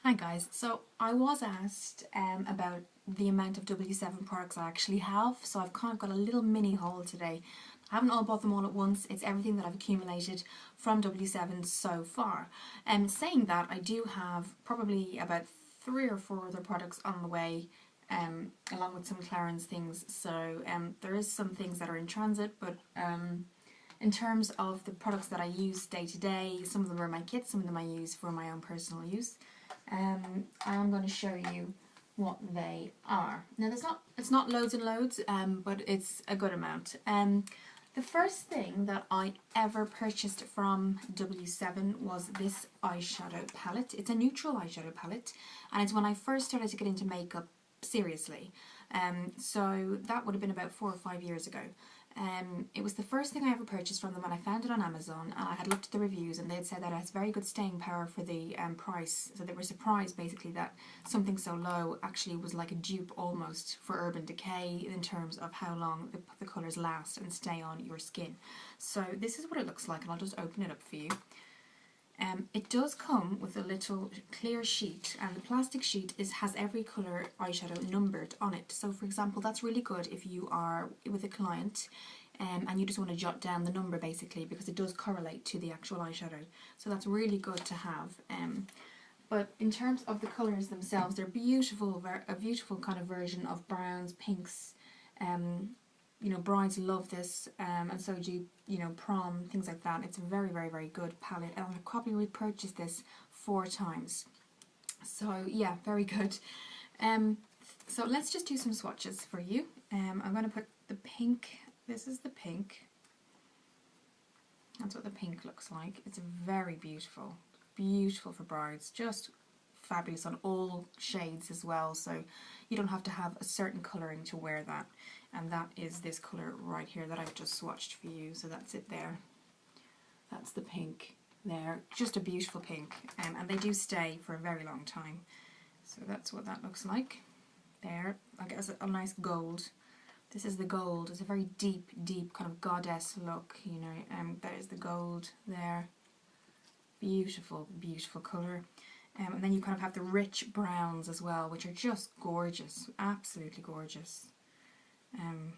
Hi guys, so I was asked about the amount of W7 products I actually have, so I've kind of got a little mini haul today. I haven't all bought them all at once, it's everything that I've accumulated from W7 so far. And saying that, I do have probably about 3 or 4 other products on the way, along with some Clarins things, so there is some things that are in transit, but in terms of the products that I use day to day, some of them are my kits, some of them I use for my own personal use. I'm going to show you what they are. Now, it's not loads and loads, but it's a good amount. The first thing that I ever purchased from W7 was this eyeshadow palette. It's a neutral eyeshadow palette, and it's when I first started to get into makeup seriously. So that would have been about 4 or 5 years ago. It was the first thing I ever purchased from them, and I found it on Amazon, and I had looked at the reviews, and they had said that it has very good staying power for the price, so they were surprised basically that something so low actually was like a dupe almost for Urban Decay in terms of how long the colours last and stay on your skin. So this is what it looks like, and I'll just open it up for you. It does come with a little clear sheet, and the plastic sheet has every colour eyeshadow numbered on it. So for example, that's really good if you are with a client and you just want to jot down the number basically, because it does correlate to the actual eyeshadow. So that's really good to have. But in terms of the colours themselves, they're beautiful, a beautiful kind of version of browns, pinks. You know, brides love this, and so do, you know, prom, things like that. It's a very, very, very good palette, and I've probably repurchased this 4 times. So yeah, very good. So let's just do some swatches for you. I'm going to put the pink. This is the pink. That's what the pink looks like. It's very beautiful. Beautiful for brides. Just fabulous on all shades as well, so you don't have to have a certain colouring to wear that. And that is this colour right here that I've just swatched for you, so that's it there. That's the pink there. Just a beautiful pink, and they do stay for a very long time. So that's what that looks like there. I guess a nice gold. This is the gold. It's a very deep, deep kind of goddess look, you know. There's the gold there. Beautiful, beautiful colour. And then you kind of have the rich browns as well, which are just gorgeous, absolutely gorgeous. And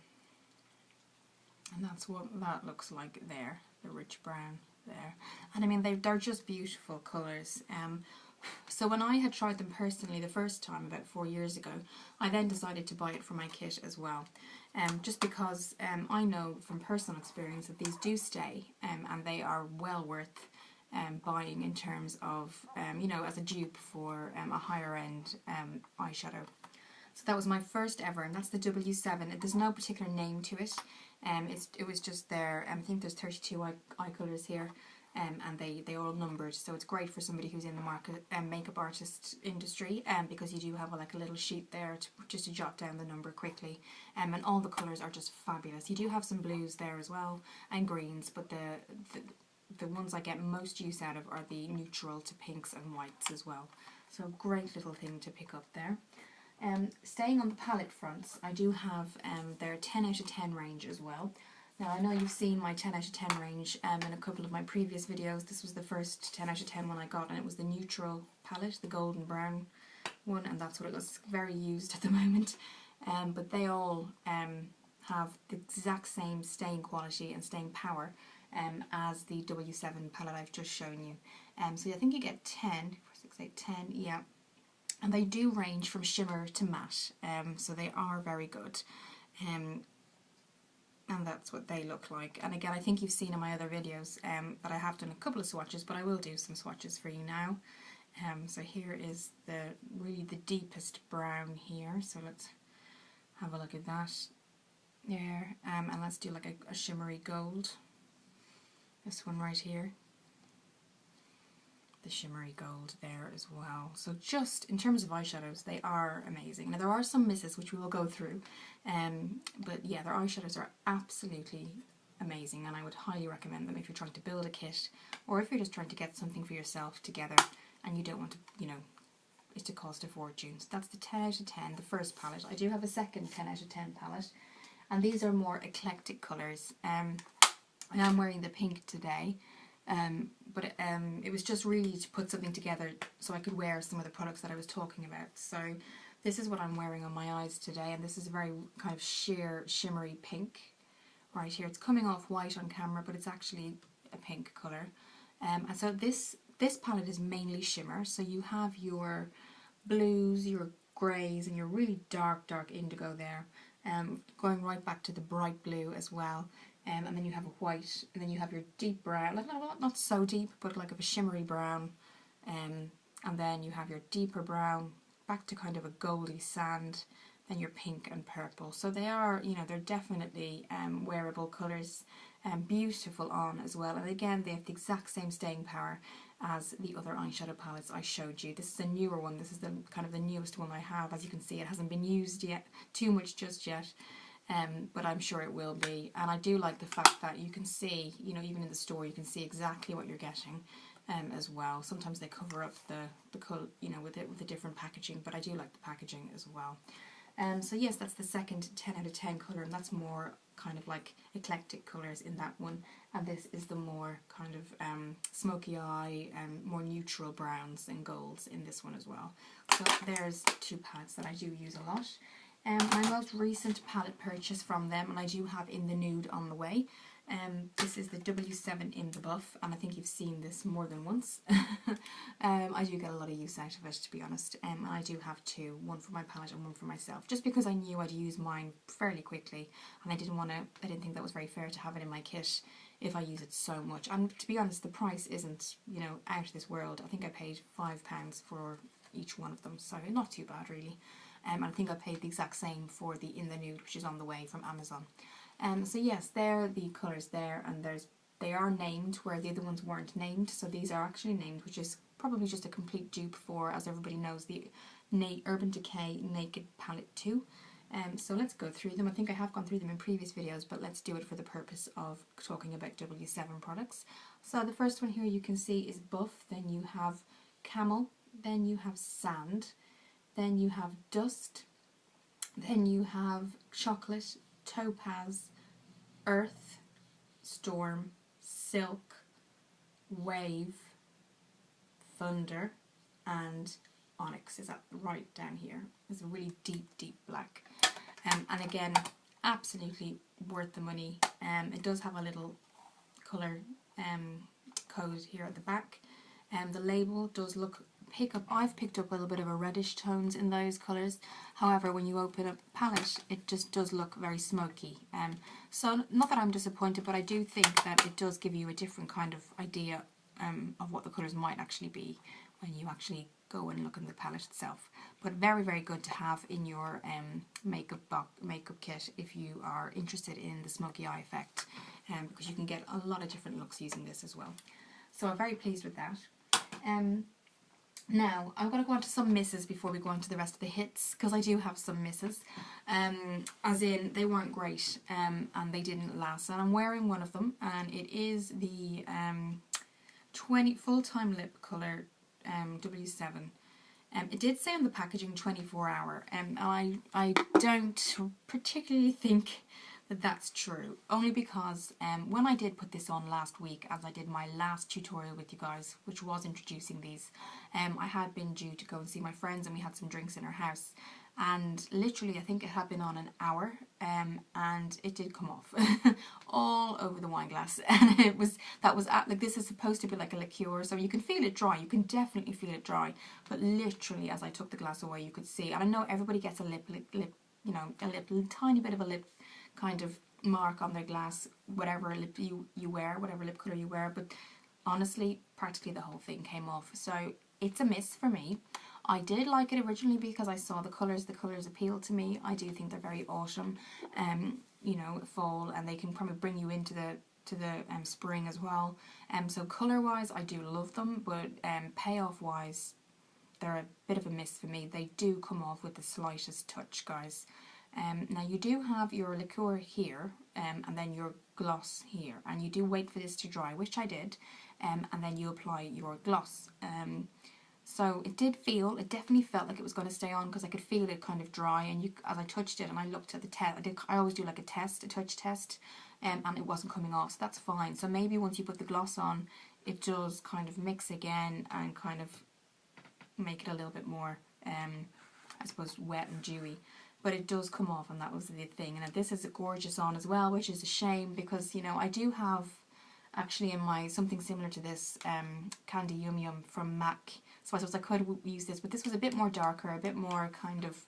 that's what that looks like there, the rich brown there. And I mean, they're just beautiful colours. So when I had tried them personally the first time, about 4 years ago, I then decided to buy it for my kit as well. Just because I know from personal experience that these do stay, and they are well worth buying in terms of, you know, as a dupe for a higher end eyeshadow. So that was my first ever, and that's the W7. There's no particular name to it. It was just there. I think there's 32 eye colours here, and they all numbered. So it's great for somebody who's in the makeup artist industry, because you do have like a little sheet there just to jot down the number quickly. And all the colours are just fabulous. You do have some blues there as well, and greens, but the ones I get most use out of are the neutral to pinks and whites as well. So great little thing to pick up there. Staying on the palette fronts, I do have their 10 out of 10 range as well. Now I know you've seen my 10 out of 10 range in a couple of my previous videos. This was the first 10 out of 10 one I got, and it was the neutral palette, the golden brown one, and that's what it was, very used at the moment. But they all have the exact same staying quality and staying power as the W7 palette I've just shown you. So I think you get 10, 4, 6, 8, 10, yeah. And they do range from shimmer to matte, so they are very good. And that's what they look like. And again, I think you've seen in my other videos that I have done a couple of swatches, but I will do some swatches for you now. So here is really the deepest brown here, so let's have a look at that there. And let's do like a shimmery gold. This one right here. The shimmery gold there as well. So just in terms of eyeshadows, they are amazing. Now there are some misses which we will go through, but yeah, their eyeshadows are absolutely amazing, and I would highly recommend them if you're trying to build a kit, or if you're just trying to get something for yourself together and you don't want to, you know, it to cost a fortune. So that's the 10 out of 10, the first palette. I do have a second 10 out of 10 palette, and these are more eclectic colours. I am wearing the pink today. It was just really to put something together so I could wear some of the products that I was talking about. So this is what I'm wearing on my eyes today, and this is a very kind of sheer shimmery pink right here. It's coming off white on camera, but it's actually a pink colour. And so this palette is mainly shimmer, so you have your blues, your greys, and your really dark indigo there, going right back to the bright blue as well. And then you have a white, and then you have your deep brown, like not so deep, but like of a shimmery brown, and then you have your deeper brown, back to kind of a goldy sand, then your pink and purple. So they are, you know, they're definitely wearable colours, beautiful on as well. And again, they have the exact same staying power as the other eyeshadow palettes I showed you. This is a newer one. This is the kind of the newest one I have. As you can see, it hasn't been used yet too much just yet. But I'm sure it will be. And I do like the fact that you can see, you know, even in the store, you can see exactly what you're getting as well. Sometimes they cover up the colour, you know, with the different packaging, but I do like the packaging as well. So yes, that's the second 10 out of 10 colour, and that's more kind of like eclectic colours in that one. And this is the more kind of smoky eye and more neutral browns and golds in this one as well. So there's two palettes that I do use a lot. My most recent palette purchase from them, and I do have In the Nude on the way. This is the W7 in the Buff, and I think you've seen this more than once. I do get a lot of use out of it, to be honest, and I do have two, one for my palette and one for myself, just because I knew I'd use mine fairly quickly, and I didn't think that was very fair to have it in my kit if I use it so much. And to be honest, the price isn't, you know, out of this world. I think I paid £5 for each one of them, so not too bad really. And I think I paid the exact same for the In the Nude, which is on the way from Amazon. So yes, they're the colours there, and they are named where the other ones weren't named, so these are actually named, which is probably just a complete dupe for, as everybody knows, the Urban Decay Naked Palette 2. So let's go through them. I think I have gone through them in previous videos, but let's do it for the purpose of talking about W7 products. So the first one here you can see is Buff, then you have Camel, then you have Sand, then you have Dust, then you have Chocolate, Topaz, Earth, Storm, Silk, Wave, Thunder, and Onyx is up right down here. It's a really deep black. And again, absolutely worth the money. It does have a little colour code here at the back. The label does I've picked up a little bit of a reddish tones in those colours. However, when you open up the palette, it just does look very smoky. So not that I'm disappointed, but I do think that it does give you a different kind of idea of what the colours might actually be when you actually go and look in the palette itself. But very, very good to have in your makeup kit if you are interested in the smoky eye effect, because you can get a lot of different looks using this as well. So I'm very pleased with that. Now, I'm going to go on to some misses before we go on to the rest of the hits, because I do have some misses, as in they weren't great and they didn't last. And I'm wearing one of them, and it is the 20 Full-Time Lip Colour W7. It did say on the packaging 24-hour, and I don't particularly think that that's true, only because when I did put this on last week, as I did my last tutorial with you guys, which was introducing these, I had been due to go and see my friends, and we had some drinks in her house, and literally I think it had been on an hour, and it did come off all over the wine glass, and like, this is supposed to be like a liqueur, so you can feel it dry, you can definitely feel it dry, but literally as I took the glass away, you could see, and I know everybody gets a lip, you know, a tiny bit of a lip kind of mark on their glass, whatever lip you wear, whatever lip colour you wear, but honestly, practically the whole thing came off, so it's a miss for me. I did like it originally because I saw the colours appealed to me. I do think they're very autumn, you know, fall, and they can probably bring you into the spring as well. So colour wise, I do love them, but payoff wise, they're a bit of a miss for me. They do come off with the slightest touch, guys. Now you do have your liqueur here, and then your gloss here, and you do wait for this to dry, which I did, and then you apply your gloss. So it definitely felt like it was going to stay on, because I could feel it kind of dry, and as I touched it and I looked at the test, I always do like a touch test, and it wasn't coming off, so that's fine. So maybe once you put the gloss on, it does kind of mix again and kind of make it a little bit more, I suppose, wet and dewy. But it does come off, and that was the thing. And this is gorgeous on as well, which is a shame because, you know, I do have actually in my something similar to this Candy Yum Yum from MAC. So I suppose I could use this, but this was a bit more darker, a bit more kind of,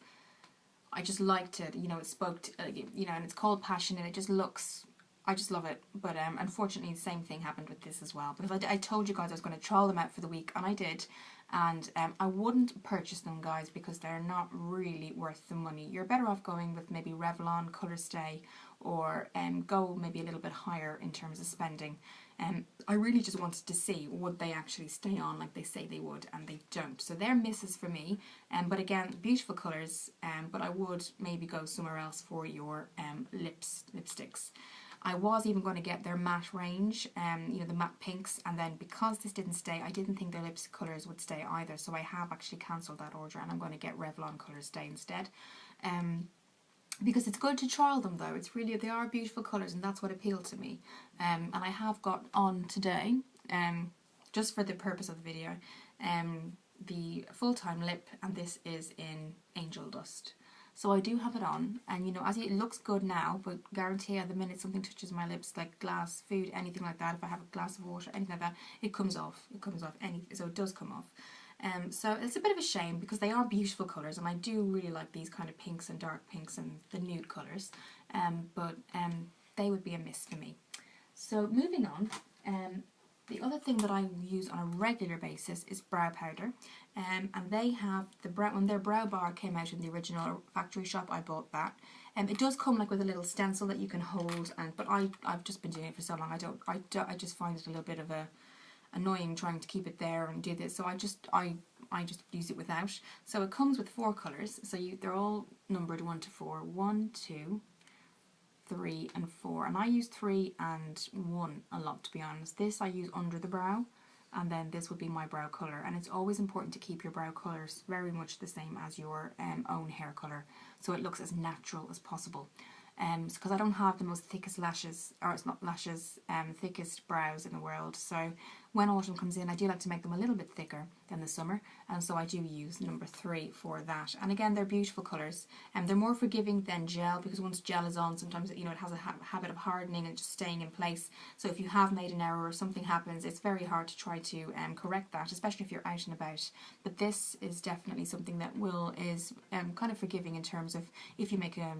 I just liked it, you know, it spoke to, you know, and it's called Passion, and it just looks, I just love it. But unfortunately the same thing happened with this as well, because I told you guys I was going to trial them out for the week, and I did. And I wouldn't purchase them, guys, because they're not really worth the money. You're better off going with maybe Revlon, Colorstay, or go maybe a little bit higher in terms of spending. I really just wanted to see, would they actually stay on like they say they would, and they don't. So they're misses for me. But again, beautiful colours, but I would maybe go somewhere else for your lipsticks. I was even going to get their matte range, you know, the matte pinks, and then because this didn't stay, I didn't think their lipstick colours would stay either, so I have actually cancelled that order, and I'm going to get Revlon colours stay instead. Because it's good to trial them though, it's really, they are beautiful colours, and that's what appealed to me. And I have got on today, just for the purpose of the video, the Full-Time Lip, and this is in Angel Dust. So I do have it on, and you know, as it looks good now, but guarantee at the minute something touches my lips, like glass, food, anything like that, if I have a glass of water, anything like that, it comes off. It comes off, so it does come off. So it's a bit of a shame because they are beautiful colours, and I do really like these kind of pinks and dark pinks and the nude colours, but they would be a miss for me. So moving on, the other thing that I use on a regular basis is brow powder, and they have the brow, when their brow bar came out in the original factory shop, I bought that. It does come like with a little stencil that you can hold, but I've just been doing it for so long, I just find it a little bit of a annoying trying to keep it there and do this, so I just use it without. So it comes with 4 colours, so they're all numbered 1 to 4, 1, 2, 3 and 4, and I use 3 and 1 a lot, to be honest. This I use under the brow, and then this would be my brow colour, and it's always important to keep your brow colours very much the same as your own hair colour, so it looks as natural as possible. Because I don't have the most thickest lashes, or it's not lashes, thickest brows in the world, so when autumn comes in I do like to make them a little bit thicker than the summer, and so I do use number 3 for that. And again, they're beautiful colours, and they're more forgiving than gel, because once gel is on, sometimes, you know, it has a habit of hardening and just staying in place, so if you have made an error or something happens, it's very hard to try to correct that, especially if you're out and about. But this is definitely something that is kind of forgiving in terms of if you make a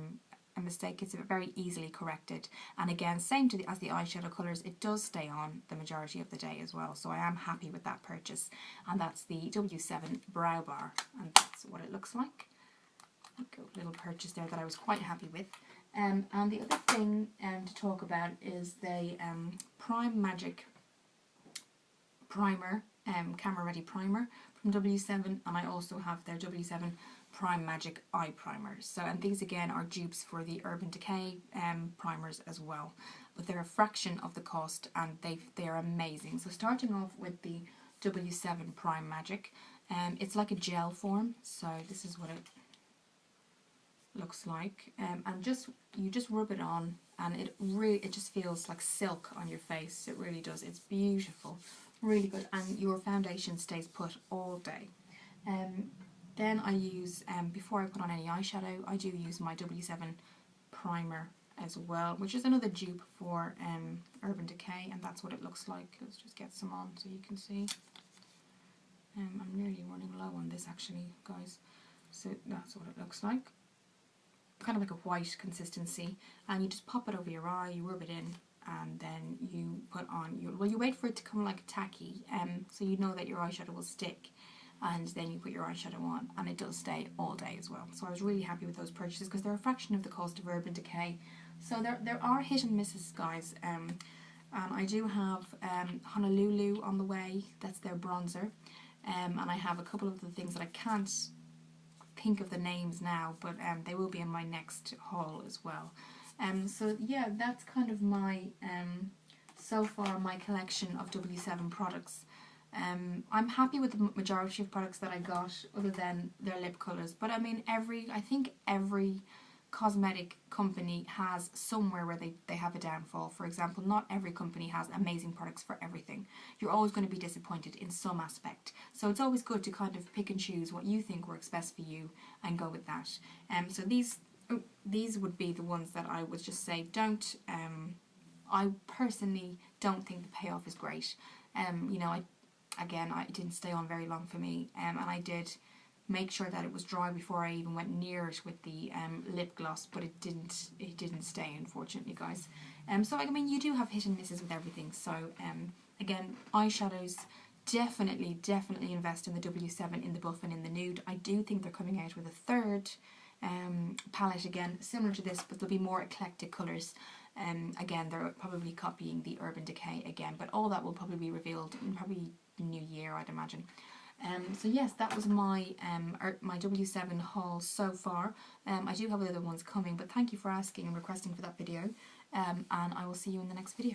mistake, it's very easily corrected. And again, same as the eyeshadow colours, it does stay on the majority of the day as well, so I am happy with that purchase. And that's the W7 Brow Bar, and that's what it looks like. A little purchase there that I was quite happy with. And the other thing to talk about is the Prime Magic Primer, Camera Ready Primer from W7, and I also have their W7 Prime Magic Eye Primers. So, and these again are dupes for the Urban Decay primers as well, but they're a fraction of the cost, and they are amazing. So starting off with the W7 Prime Magic, it's like a gel form, so this is what it looks like, and you just rub it on, and it just feels like silk on your face. It really does. It's beautiful, really good, and your foundation stays put all day. Then I use, before I put on any eyeshadow, I do use my W7 primer as well, which is another dupe for Urban Decay, and that's what it looks like. Let's just get some on so you can see. I'm nearly running low on this actually, guys. So that's what it looks like. Kind of like a white consistency, and you just pop it over your eye, you rub it in, and then you put on you wait for it to come like tacky, so you know that your eyeshadow will stick, and then you put your eyeshadow on, and it does stay all day as well. So I was really happy with those purchases because they're a fraction of the cost of Urban Decay. So there are hit and misses, guys. And I do have Honolulu on the way. That's their bronzer, and I have a couple of the things that I can't think of the names now, but they will be in my next haul as well. So yeah, that's kind of my so far my collection of W7 products. I'm happy with the majority of products that I got, other than their lip colours, but I mean I think every cosmetic company has somewhere where they have a downfall. For example, not every company has amazing products for everything. You're always going to be disappointed in some aspect. So it's always good to kind of pick and choose what you think works best for you and go with that. So these would be the ones that I would just say don't. I personally don't think the payoff is great. You know, it didn't stay on very long for me, and I did make sure that it was dry before I even went near it with the lip gloss, but it didn't stay, unfortunately, guys. So I mean, you do have hit and misses with everything. So again, eyeshadows, definitely invest in the W7 in the buff and in the nude. I do think they're coming out with a third palette again, similar to this, but there'll be more eclectic colours. Again, they're probably copying the Urban Decay again, but all that will probably be revealed in probably the new year, I'd imagine. So yes, that was my my W7 haul so far. I do have other ones coming, but thank you for asking and requesting for that video, and I will see you in the next video.